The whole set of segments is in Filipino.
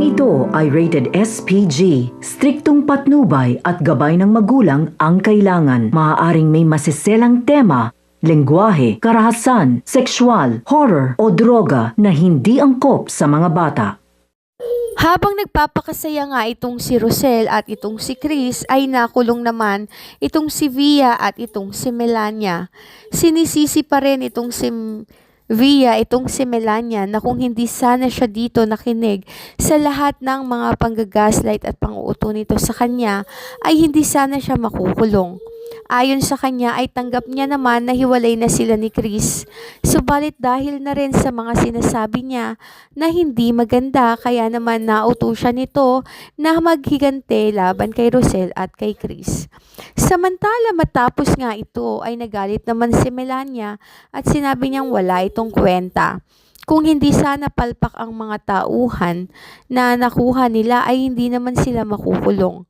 ito ay rated SPG. Striktong patnubay at gabay ng magulang ang kailangan. Maaaring may masiselang tema, lengguwahe, karahasan, sexual, horror o droga na hindi angkop sa mga bata. Habang nagpapakasaya nga itong si Rosel at itong si Chris ay nakulong naman itong si Via at itong si Melania. Sinisisi pa rin itong si Via, itong si Melania na kung hindi sana siya dito nakinig sa lahat ng mga panggagaslight at panguuto nito sa kanya ay hindi sana siya makukulong. Ayon sa kanya ay tanggap niya naman na hiwalay na sila ni Chris. Subalit dahil na rin sa mga sinasabi niya na hindi maganda kaya naman nauto siya nito na maghigante laban kay Rosel at kay Chris. Samantala matapos nga ito ay nagalit naman si Melania at sinabi niyang wala itong kwenta. Kung hindi sana palpak ang mga tauhan na nakuha nila ay hindi naman sila makukulong.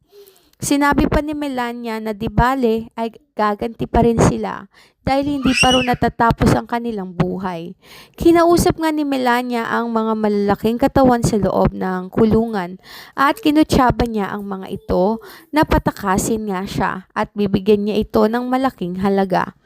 Sinabi pa ni Melania na di bale ay gaganti pa rin sila dahil hindi pa rin natatapos ang kanilang buhay. Kinausap nga ni Melania ang mga malalaking katawan sa loob ng kulungan at kinutsaba niya ang mga ito na patakasin nga siya at bibigyan niya ito ng malaking halaga.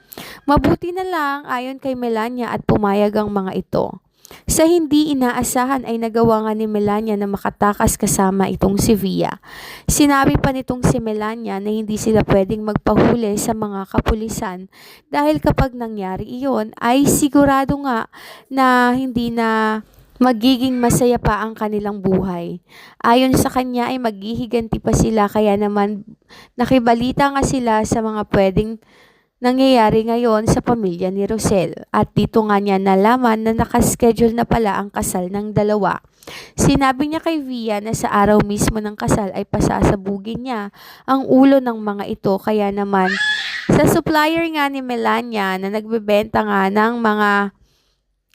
Mabuti na lang ayon kay Melania at pumayag ang mga ito. Sa hindi inaasahan ay nagawa nga ni Melania na makatakas kasama itong si Via. Sinabi pa nitong si Melania na hindi sila pwedeng magpahuli sa mga kapulisan dahil kapag nangyari iyon ay sigurado nga na hindi na magiging masaya pa ang kanilang buhay. Ayon sa kanya ay maghihiganti pa sila kaya naman nakibalita nga sila sa mga pwedeng nangyayari ngayon sa pamilya ni Rosel at dito nga niya nalaman na nakaschedule na pala ang kasal ng dalawa. Sinabi niya kay Via na sa araw mismo ng kasal ay pasasabugin niya ang ulo ng mga ito kaya naman sa supplier nga ni Melania na nagbebenta nga ng mga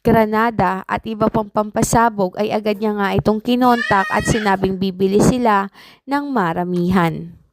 granada at iba pang pampasabog ay agad niya nga itong kinontak at sinabing bibili sila ng maramihan.